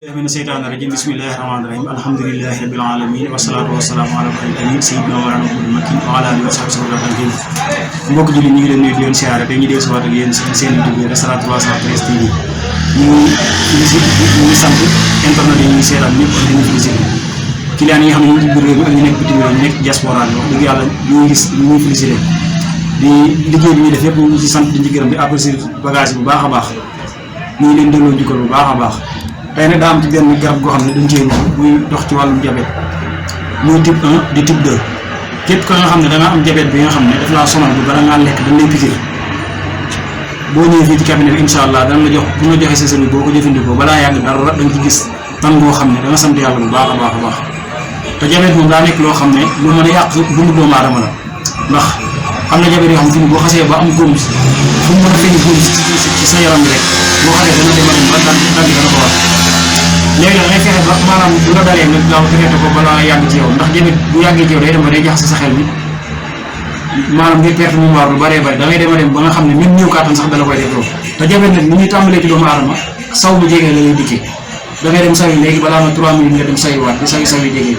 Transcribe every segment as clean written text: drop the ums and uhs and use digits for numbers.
من الشيطان الرجيم بسم الله الرحمن الرحيم الحمد لله رب العالمين والصلاة والسلام على سيدنا مولانا محمد وعلى آله وصحبه وسلم mbokk julli ñu ngi leen nuyu di leen siyaare te ñu dee si waat ak yéen seen YouTube Restaurant 313 TV ñu ngi sant internet yi ñu ngi seetaan ñëpp ak ñu félicité client yi nga xam ne ñu ngi ci biir réew mi ak ñu nekk bitim réew ñu nekk diaspora bi wax dëgg yàlla ñu ngi gis ñu ngi félicité di liggéey bi ñuy def yëpp ñu ngi ci sant di ci gërëm di apprécier bagage bu baax a baax ñu ngi leen delloo jukkal bu baax a baax tey nag daa am ci benn garab goo xam ne dañ cee muy dox ci wàllum diabète muy type 1 di type 2 képp ka nga xam ne da nga am diabète bi nga xam ne daf laa sonal bu bala ngaa lekk dañ lay piquer boo ñëwee fii ci cabinet bi incha allah dana la jox bu la joxee sa sëriñ boo ko jëfandikoo balaa yàgg dara da nga ci gis tan boo xam ne da nga sant yàlla bu baax a baax a baax te diabète moom daa nekk loo xam ne lu mën a yàq dundu doomu aadama la ndax am na diabète yoo xam ne boo xasee ba am góom fu mu mën a feeñ góom ci sa yaram bi rek boo xasee dana dem ba dal dana ko war léegi da ngay fexe ba maanaam bu la dalee nga gaaw traité ko balaa yàgg ci yow ndax diabète bu yàggee ci yow day dem ba day jaxase sa xel bi maanaam ngay perte mémoire lu bëree bëri da ngay dem a dem ba nga xam ne même néew kàttan sax dala koy def loolu te diabète nag ni ñuy tàmbalee ci doomu aadama saw bu jegee la lay dikkee da ngay dem sawi léegi balaa ma 3 minutes nga dem sawiwaat di sawi jegee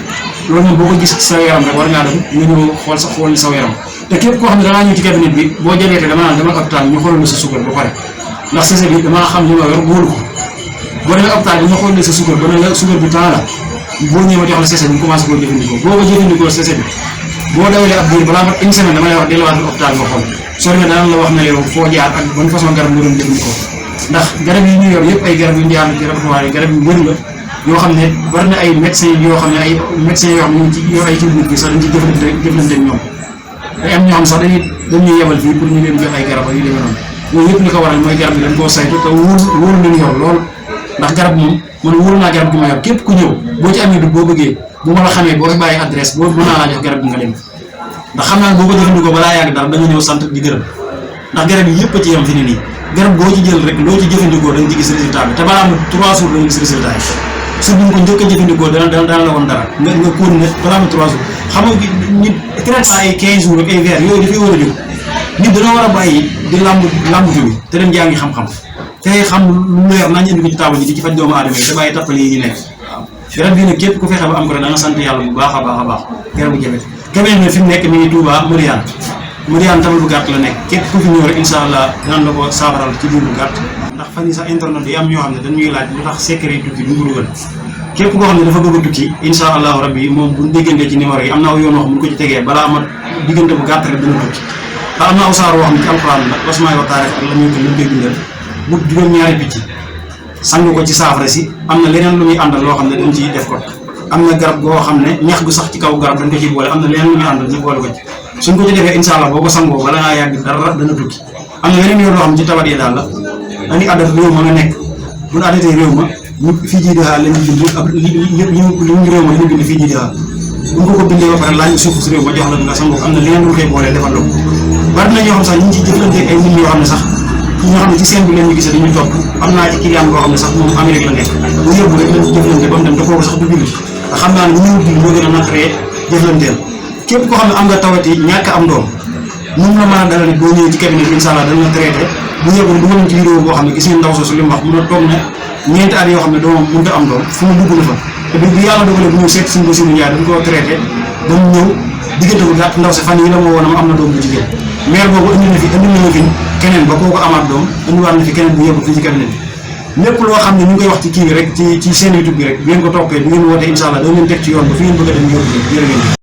loolu moom boo ko gis ci sa yaram rek war ngaa dem nga ñëw xool sa yaram te képp koo xam ne da ngaa ñëw ci cabinet bi boo diabète dama naan demal hôpital ñu xoolal sa suukar ba pare ndax sese bi dama xam li ma yor wóolu ko boo demee hôpital bi nga xool sa suukar ba ne la suukar bi temps la boo ñëwee jox la sese bi nga commencé koo jëfandikoo boo ko jëfandikoo sese bi boo dawalee ab diir balaa mat une semaine dama lay wax delluwaat hôpital nga xool soo demee dana la wax ne yow foo jaar ak ban façon garab nga doon jëfandikoo ndax garab yi ñu yor yëpp ay garab yu ñu jaar ci laboratoire garab yu bëri la yoo xam ne bari na ay médecins yoo xam ne ay médecins yoo xam ne ñu ci yor ay ci biir bi sax dañ ci jëflante ak ñoom day am ñoo xam sax dañuy yebal fii pour ñu leen jox ay garab yu demee noonu yooyu yëpp li ko waral mooy garab yi dañ koo saytu te wóor nañu yor lool ndax garab moom man wóor naa garab gi ma yor képp ku ñëw boo ci amee du boo bëggee bu ma la xamee boo fi bàyyi adresse boo mën naa laa jox garab gi nga dem ndax xam naa boo ko jëfandikoo balaa yàgg dara da nga ñëw sant di gërëm ndax garab yi yëpp a ci yem fi ne nii garab boo ci jël rek loo ci jëfandikoo da nga ci gis résultat bi te balaa ma 3 jours da nga gis résultat yi su ñu ko njëkk a jëfandikoo dana la woon dara nga continuer balaa ma 3 jours xam nga nit traitement ay 15 jours ak ay weer yooyu dafay war a jóg nit dana war a bàyyi di lamb bi te dem jàngi xam-xam te xam lu leer nañ indi ko ci taabal ji di ci faj doomu aadama yi te bàyyi tappale yi ñu nekk waaw garab bii nag képp ku fexe ba am ko rek da nga sant yàlla bu baax a baax a baax garabu diabète cabinet ne fi mu nekk mi ngi Touba Mariane tabal bu gàtt la nekk képp ku fi ñëw rek incha allah dinañ la ko saafaral ci biir bu gàtt ndax fan yi sax internet yi am ñoo xam ne dañuy laaj lu tax secret tukki du dugal képp koo xam ne dafa bëgg a tukki incha allahu rabbi moom bu déggante ci numéro yi am na aw yoon wax bu ko ci tegee balaa ma diggante bu gàtt rek dina tukki ndax am na aw saar woo xam ne ci alxuraan la wasmaay wa taarix ak la muy ko lu déggndal bu juróom-ñaari picc sang ko ci saafara si am na leneen lu muy àndal loo xam ne dañ ciy def ko am na garab goo xam ne ñax gu sax ci kaw garab dañ ko ciy boole am na leneen lu muy àndal ñu boole ko ci suñ ko ci defee incha allah boo ko sangoo bala ngaa yàgg dara dana tukki am na yeneen yoon loo xam ne ci tabat yi daal la dañuy àddat réew ma nga nekk bu ñu àddatee réew ma ñu fii ji daal lañu bind ab li ñu réew ma dañu bind fii ji daal bu ñu ko bindee ba pare laaj suuf si réew ma jox la nga sangoo am na leneen lu koy boolee defal la ko bari na ñoo xam sax ñu ngi ciy jëflante ay nit yoo xam ne sax ñoo xam ne ci seen bi leen ñu gisee dañuy topp am naa ci client boo xam ne sax moom Amérique la nekk bu yóbbu rek lañ jëflante ba mu dem te kooku sax du julli te xam naa ne ñu ñëw moo gën a naturee jëflanteel képp koo xam ne am nga tawati ñàkk am doom mun na mën a dalal nit boo ñëwee ci cabinet bi incha allah dañ la traité bu yóbbu ne dugal ci vidéo boo xam ne gis ngeen ndaw soosu li mu wax mun a toog ne ñeenti at yoo xam ne doomam mënut a am doom fu mu dugg na fa te bu yàlla dogalee bu ñëw seet suñu Bassirou Ndiaye dañ koo traité dañ ñëw diggante bu gàtt ndaw si fan yi la moo woon am na doom bu jigéen maire boobu indi na fi keneen ba kooku amaat doom indiwaat na fi keneen bu yóbbu fii ci cabinet bi lépp loo xam ne ñu ngi koy wax ci kii bi rek ci seen YouTube bi rek bu ngeen ko toppee bu ngeen wootee incha allah da ngeen teg ci yoon ba fi ngeen bëgg a dem yóbbu jërë ngeen